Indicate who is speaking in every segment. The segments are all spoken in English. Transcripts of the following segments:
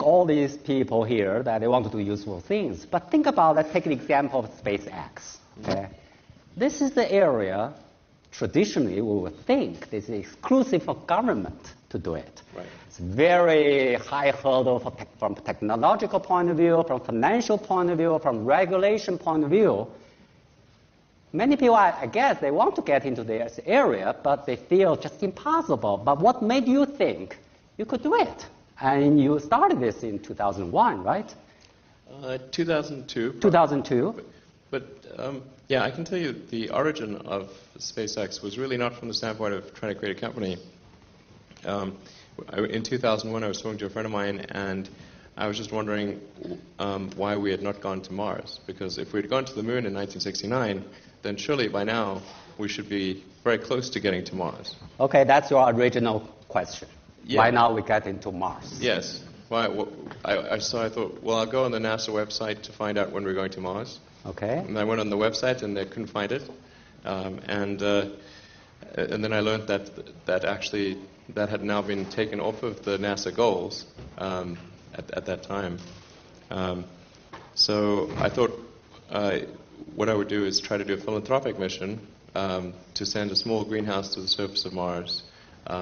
Speaker 1: all these people here that they want to do useful things. But think about, let's take an example of SpaceX. Okay? This is the area, traditionally, we would think this is exclusive for government to do it.
Speaker 2: Right.
Speaker 1: It's very high hurdle from technological point of view, from financial point of view, from regulation point of view. Many people, I guess, they want to get into this area, but they feel just impossible. But what made you think you could do it? And you started this in 2001, right?
Speaker 2: 2002.
Speaker 1: 2002.
Speaker 2: But yeah, I can tell you the origin of SpaceX was really not from the standpoint of trying to create a company. In 2001, I was talking to a friend of mine, and I was just wondering why we had not gone to Mars. Because if we had gone to the moon in 1969, then surely by now we should be very close to getting to Mars.
Speaker 1: Okay, that's your original question.
Speaker 2: Yeah.
Speaker 1: Why now we get into Mars?
Speaker 2: Yes. So I thought, well, I'll go on the NASA website to find out when we're going to Mars.
Speaker 1: Okay.
Speaker 2: And I went on the website and they couldn't find it. And then I learned that actually that had now been taken off of the NASA goals at that time. So I thought what I would do is try to do a philanthropic mission to send a small greenhouse to the surface of Mars,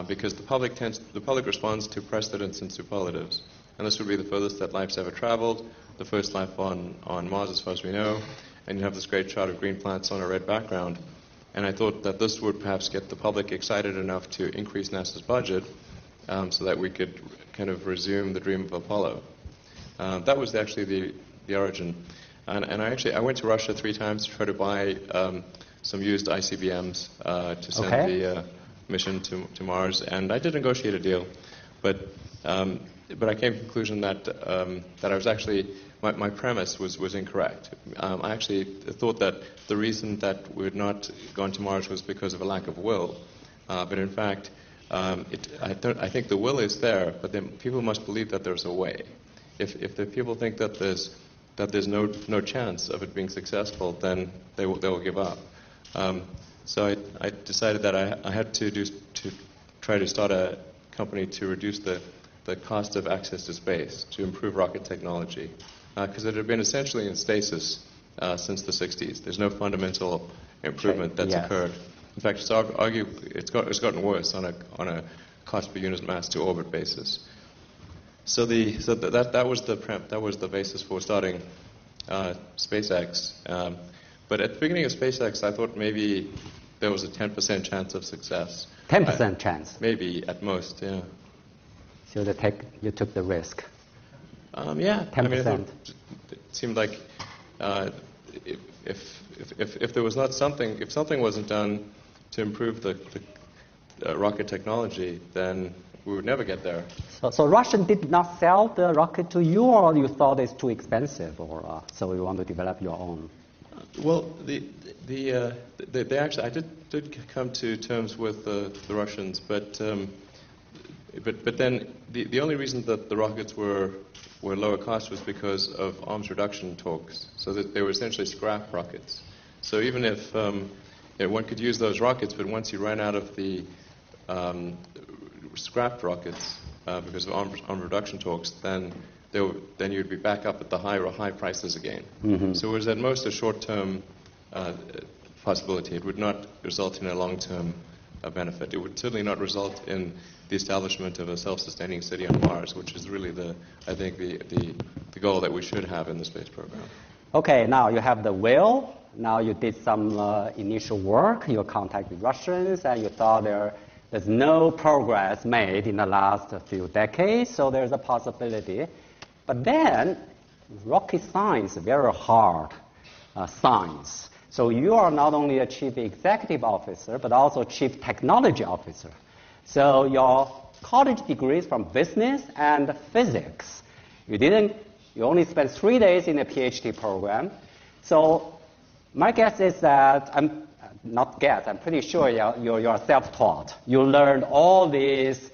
Speaker 2: because the public responds to precedents and superlatives, and this would be the furthest that life's ever traveled, the first life on Mars as far as we know, and you have this great shot of green plants on a red background. And I thought that this would perhaps get the public excited enough to increase NASA's budget so that we could kind of resume the dream of Apollo. That was actually the origin. And I went to Russia 3 times to try to buy some used ICBMs to send the mission to Mars, and I did negotiate a deal, but I came to the conclusion that I was actually my premise was incorrect. I actually thought that the reason that we had not gone to Mars was because of a lack of will, but in fact, I think the will is there, but then people must believe that there's a way. If the people think that there's no chance of it being successful, then they will give up. So I decided that I had to try to start a company to reduce the cost of access to space, to improve rocket technology, because it had been essentially in stasis since the 60s. There's no fundamental improvement that's occurred. In fact, it's argue it's gotten worse on a cost per unit mass to orbit basis. So that was the basis for starting SpaceX. But at the beginning of SpaceX, I thought maybe there was a 10% chance of success.
Speaker 1: 10% chance?
Speaker 2: Maybe, at most, yeah.
Speaker 1: So you took the risk?
Speaker 2: Yeah.
Speaker 1: 10%.
Speaker 2: I mean, it seemed like if there was not something, if something wasn't done to improve the rocket technology, then we would never get there.
Speaker 1: So Russia did not sell the rocket to you, or you thought it's too expensive, or so you want to develop your own?
Speaker 2: Well, they actually, I did come to terms with the Russians, but then the only reason that the rockets were lower cost was because of arms reduction talks, so that they were essentially scrap rockets. So even if one could use those rockets, but once you ran out of the scrapped rockets because of arms reduction talks, then you'd be back up at the high prices again. Mm-hmm. So it was at most a short-term possibility. It would not result in a long-term benefit. It would certainly not result in the establishment of a self-sustaining city on Mars, which is really the goal that we should have in the space program.
Speaker 1: Okay, now you have the will. Now you did some initial work. You contacted Russians, and you thought there's no progress made in the last few decades, so there's a possibility. But then, rocket science is very hard science. So you are not only a chief executive officer, but also chief technology officer. So your college degree is from business and physics. You only spent 3 days in a PhD program. So my guess is that, I'm pretty sure you're self-taught. You learned all these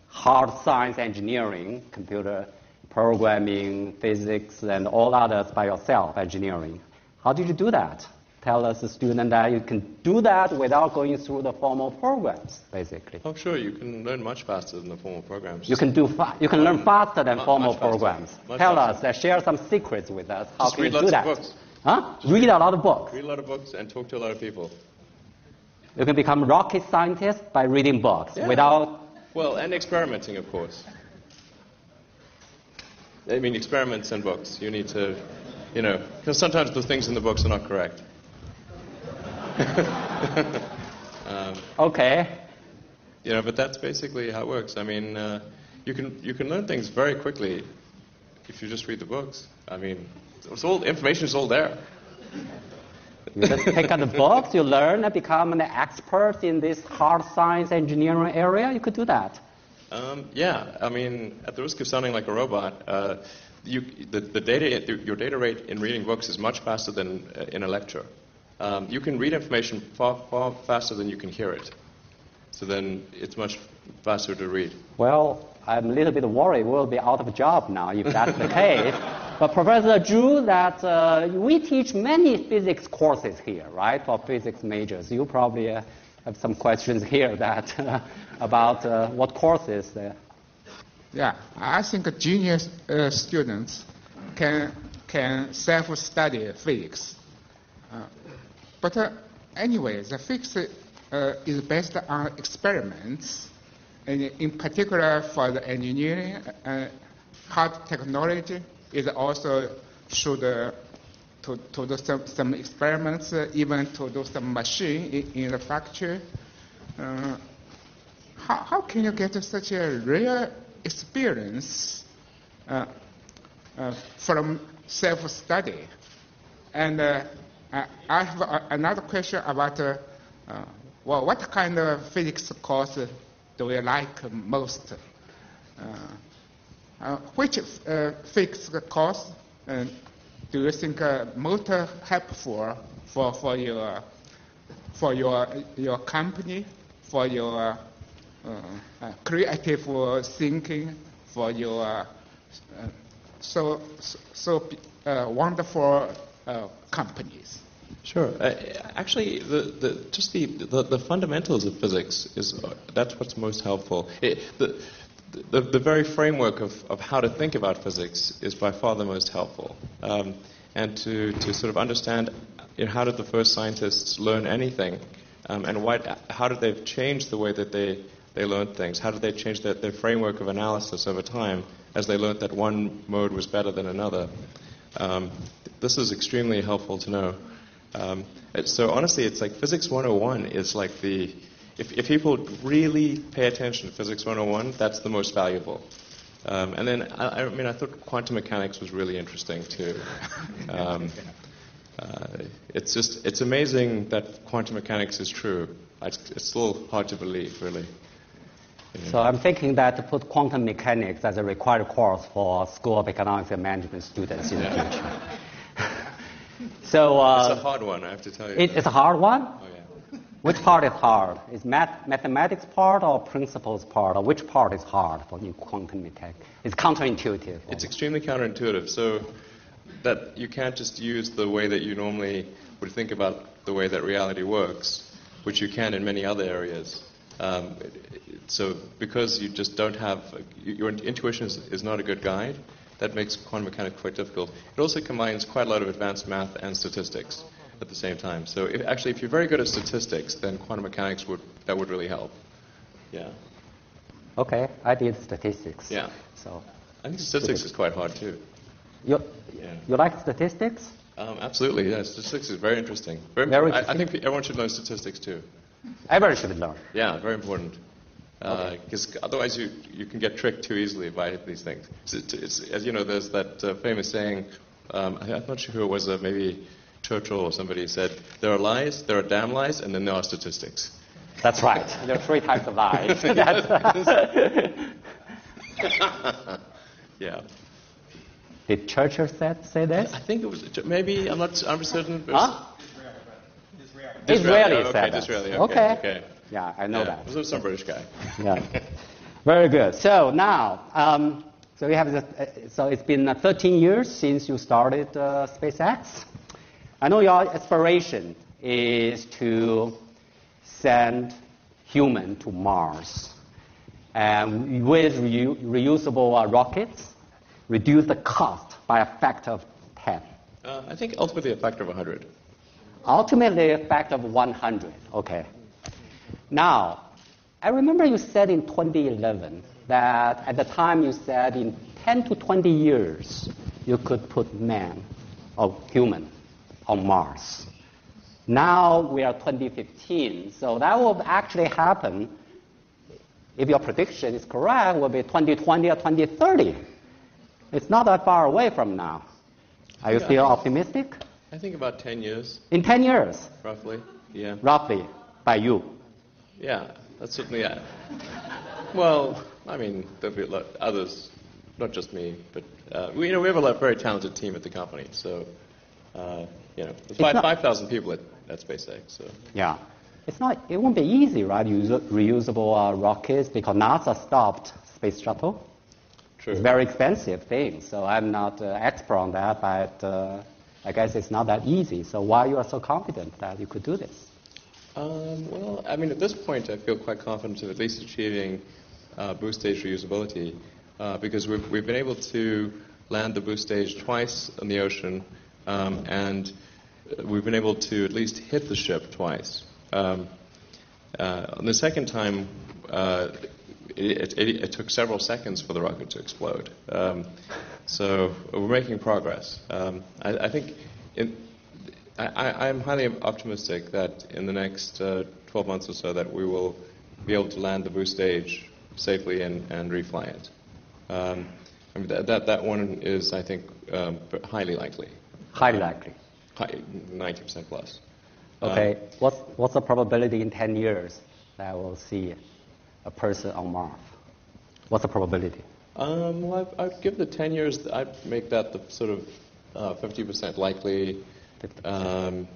Speaker 1: hard science, engineering, computer programming, physics, and all others by yourself, engineering. How did you do that? tell us, a student, that you can do that without going through the formal programs, basically.
Speaker 2: Oh, sure, you can learn much faster than the formal programs.
Speaker 1: You can learn faster than formal programs. Tell us, share some secrets with us. How
Speaker 2: Just
Speaker 1: can
Speaker 2: read
Speaker 1: you do
Speaker 2: lots
Speaker 1: that?
Speaker 2: of books.
Speaker 1: Huh? Read a lot of books.
Speaker 2: Read a lot of books and talk to a lot of people.
Speaker 1: You can become rocket scientists by reading books without...
Speaker 2: Well, and experimenting, of course. I mean, experiments and books. You need to, because sometimes the things in the books are not correct.
Speaker 1: Okay.
Speaker 2: But that's basically how it works. I mean, you can learn things very quickly if you just read the books. I mean, information is all there.
Speaker 1: You just pick up the books, you learn and become an expert in this hard science engineering area. You could do that.
Speaker 2: Yeah, I mean, at the risk of sounding like a robot, your data rate in reading books is much faster than in a lecture. You can read information far, far faster than you can hear it. So then it's much faster to read.
Speaker 1: Well, I'm a little bit worried we'll be out of a job now if that's the case. But Professor Zhu, that we teach many physics courses here, right, for physics majors. You probably have some questions here that about what courses there.
Speaker 3: Yeah, I think junior students can self-study physics. But anyway, the physics is based on experiments, and in particular for the engineering, hard technology is also should to do some experiments, even to do some machine in the factory. How can you get such a real experience from self-study? And I have another question about what kind of physics course do you like most? Which physics course do you think most helpful for your company, for your creative thinking, for your so wonderful companies?
Speaker 2: Sure. Actually, the fundamentals of physics that's what's most helpful. The very framework of how to think about physics is by far the most helpful. And to sort of understand how did the first scientists learn anything, and how did they change the way that they learned things? How did they change their framework of analysis over time as they learned that one mode was better than another? This is extremely helpful to know. So honestly, it's like Physics 101 is like if people really pay attention to Physics 101, that's the most valuable. And then, I thought quantum mechanics was really interesting too. It's amazing that quantum mechanics is true. It's still hard to believe, really.
Speaker 1: So I'm thinking that to put quantum mechanics as a required course for School of Economics and Management students in the future. So
Speaker 2: it's a hard one, I have to tell you.
Speaker 1: It's a hard one?
Speaker 2: Oh, yeah.
Speaker 1: Which part is hard? Is mathematics part or principles part? Or which part is hard for quantum mechanics? It's counterintuitive.
Speaker 2: It's extremely counterintuitive, so that you can't just use the way that you normally would think about the way that reality works, which you can in many other areas. So because you just don't have, your intuition is not a good guide, that makes quantum mechanics quite difficult. It also combines quite a lot of advanced math and statistics at the same time. So if you're very good at statistics, then quantum mechanics would really help. Yeah.
Speaker 1: Okay, I did statistics.
Speaker 2: Yeah.
Speaker 1: So
Speaker 2: I think statistics is quite hard too.
Speaker 1: You like statistics?
Speaker 2: Absolutely, yeah. Statistics is very interesting. I think everyone should learn statistics too.
Speaker 1: Everyone should learn.
Speaker 2: Yeah, very important. Because otherwise you can get tricked too easily by these things. It's as you know, there's that famous saying, I'm not sure who it was, maybe Churchill or somebody said, there are lies, there are damn lies, and then there are statistics.
Speaker 1: That's right. There are 3 types of lies.
Speaker 2: Yeah.
Speaker 1: Did Churchill say this?
Speaker 2: I think it was, maybe, I'm certain.
Speaker 1: Huh? Disraeli said that.
Speaker 2: Disraeli,
Speaker 1: okay. Yeah, I know that.
Speaker 2: It was some British guy.
Speaker 1: Yeah. Very good. So now, so it's been 13 years since you started SpaceX. I know your aspiration is to send human to Mars, and with reusable rockets, reduce the cost by a factor of 10.
Speaker 2: I think ultimately a factor of 100.
Speaker 1: Ultimately a factor of 100. Okay. Now, I remember you said in 2011 that at the time you said in 10 to 20 years you could put man or human on Mars. Now we are 2015, so that will actually happen, if your prediction is correct, will be 2020 or 2030. It's not that far away from now. Are you still optimistic?
Speaker 2: I think about 10 years.
Speaker 1: In 10 years?
Speaker 2: Roughly, yeah.
Speaker 1: Roughly, by you?
Speaker 2: Yeah, that's certainly, yeah. Well, I mean, there'll be a lot others, not just me, but we have a very talented team at the company, so, there's 5,000 people at SpaceX, so.
Speaker 1: Yeah. It won't be easy, right, reusable rockets, because NASA stopped Space Shuttle.
Speaker 2: True.
Speaker 1: It's a very expensive thing, so I'm not an expert on that, but I guess it's not that easy. So why you are so confident that you could do this?
Speaker 2: Well, I mean, at this point, I feel quite confident of at least achieving boost stage reusability, because we've been able to land the boost stage twice in the ocean, and we've been able to at least hit the ship twice. On the second time, it took several seconds for the rocket to explode. So we're making progress. I think I'm highly optimistic that in the next 12 months or so that we will be able to land the boost stage safely and refly it. I mean, that one is, I think, highly likely.
Speaker 1: Highly likely.
Speaker 2: 90% plus.
Speaker 1: Okay. What's the probability in 10 years that we'll see a person on Mars? What's the probability?
Speaker 2: Well, I'd give the 10 years, I'd make that the sort of 50% likely. 50%.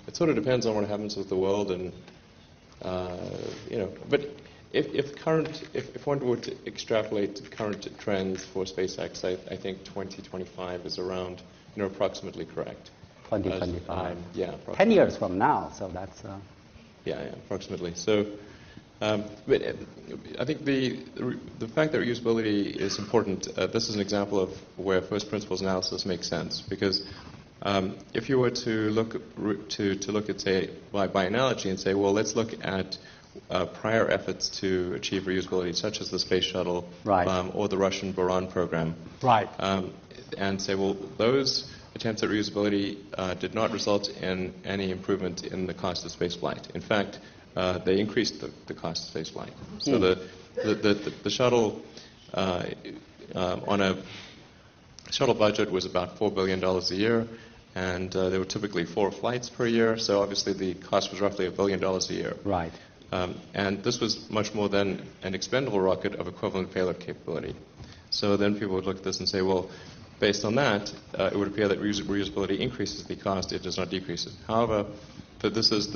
Speaker 2: It sort of depends on what happens with the world, and but if one were to extrapolate current trends for SpaceX, I think 2025 is around, approximately correct.
Speaker 1: 2025.
Speaker 2: Yeah. Approximately.
Speaker 1: 10 years from now, so that's.
Speaker 2: Yeah, approximately. So, but I think the fact that reusability is important. This is an example of where first principles analysis makes sense, because if you were to look at, say, by analogy and say, well, let's look at prior efforts to achieve reusability, such as the space shuttle,
Speaker 1: right,
Speaker 2: or the Russian Buran program,
Speaker 1: right,
Speaker 2: and say, well, those attempts at reusability did not result in any improvement in the cost of spaceflight. In fact, they increased the cost of spaceflight. So the shuttle on a shuttle budget was about $4 billion a year, and there were typically 4 flights per year. So obviously the cost was roughly $1 billion a year.
Speaker 1: Right.
Speaker 2: And this was much more than an expendable rocket of equivalent payload capability. So then people would look at this and say, well, based on that, it would appear that reusability increases the cost; it does not decrease it. However, this is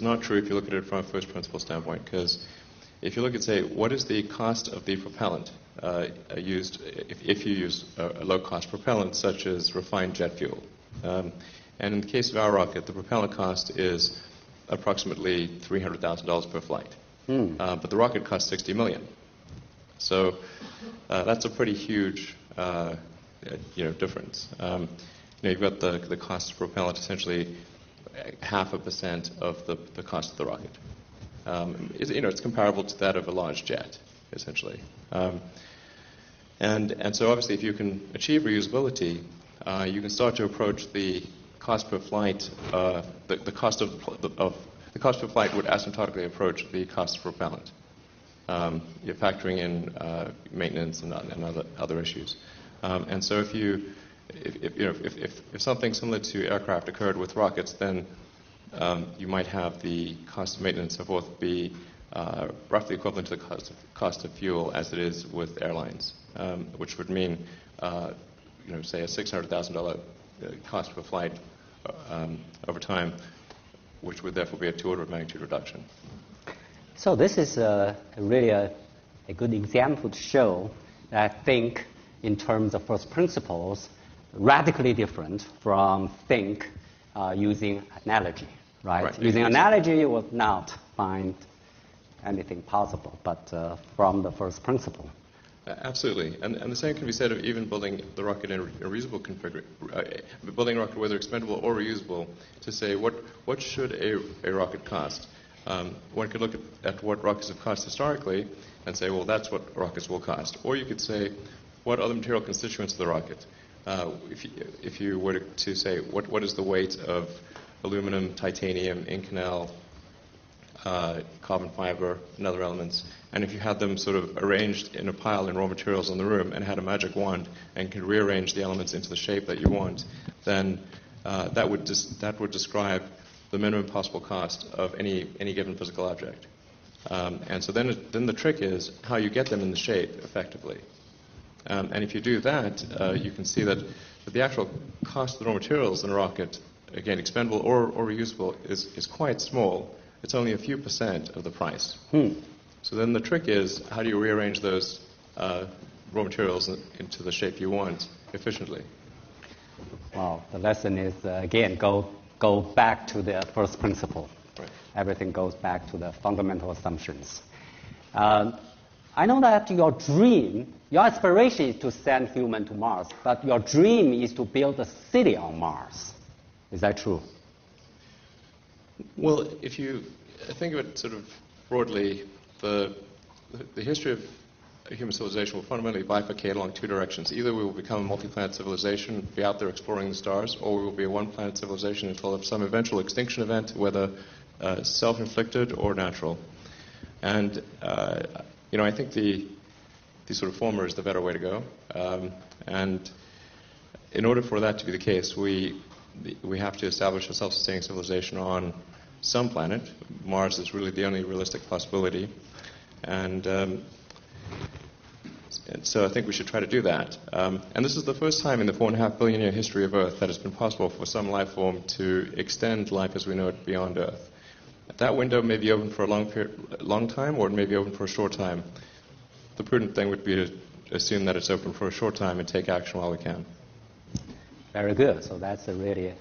Speaker 2: not true if you look at it from a first principle standpoint. Because if you look at, say, what is the cost of the propellant used if you use a low-cost propellant such as refined jet fuel, and in the case of our rocket, the propellant cost is approximately $300,000 per flight, but the rocket costs $60 million. So that's a pretty huge, difference. You've got the cost of propellant essentially 0.5% of the cost of the rocket. It's comparable to that of a large jet, essentially. And so obviously, if you can achieve reusability, you can start to approach the cost per flight. The cost per flight would asymptotically approach the cost of propellant. You're factoring in maintenance and other issues. And so if something similar to aircraft occurred with rockets, then you might have the cost of maintenance and so forth be roughly equivalent to the cost of fuel as it is with airlines, which would mean, say a $600,000 cost per flight over time, which would therefore be a 2 order of magnitude reduction.
Speaker 1: So this is really a good example to show that I think in terms of first principles, radically different from think using analogy, right?
Speaker 2: Right.
Speaker 1: Using analogy, you would not find anything possible, but from the first principle.
Speaker 2: Absolutely, and the same can be said of even building the rocket in a reusable building a rocket whether expendable or reusable, to say what should a rocket cost. One could look at what rockets have cost historically and say, well, that's what rockets will cost. Or you could say, what are the material constituents of the rocket? If you were to say, what is the weight of aluminum, titanium, Inconel, carbon fiber, and other elements, and if you had them sort of arranged in a pile in raw materials in the room and had a magic wand and could rearrange the elements into the shape that you want, then that would describe the minimum possible cost of any given physical object. And so then the trick is how you get them in the shape effectively. And if you do that, you can see that the actual cost of the raw materials in a rocket, again, expendable or reusable, is quite small. It's only a few % of the price. So then the trick is, how do you rearrange those raw materials into the shape you want efficiently?
Speaker 1: Well, the lesson is, again, go back to the first principle.
Speaker 2: Right.
Speaker 1: Everything goes back to the fundamental assumptions. I know that your dream, your aspiration is to send human to Mars, but your dream is to build a city on Mars. Is that true?
Speaker 2: Well, if you think of it sort of broadly, the history of human civilization will fundamentally bifurcate along two directions. Either we will become a multi-planet civilization, be out there exploring the stars, or we will be a one-planet civilization until some eventual extinction event, whether self-inflicted or natural. And I think the sort of former is the better way to go. And in order for that to be the case, we have to establish a self-sustaining civilization on some planet. Mars is really the only realistic possibility. And so I think we should try to do that. And this is the first time in the 4.5 billion year history of Earth that it's been possible for some life form to extend life as we know it beyond Earth. That window may be open for a long time, or it may be open for a short time. The prudent thing would be to assume that it's open for a short time and take action while we can.
Speaker 1: Very good. So that's really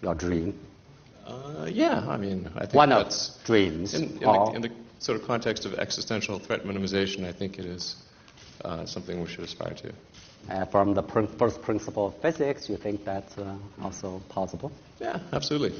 Speaker 1: your dream.
Speaker 2: Yeah, I mean, I think
Speaker 1: one of
Speaker 2: that's
Speaker 1: dreams.
Speaker 2: In the sort of context of existential threat minimization, I think it is something we should aspire to.
Speaker 1: From the first principle of physics, you think that's also possible?
Speaker 2: Yeah, absolutely.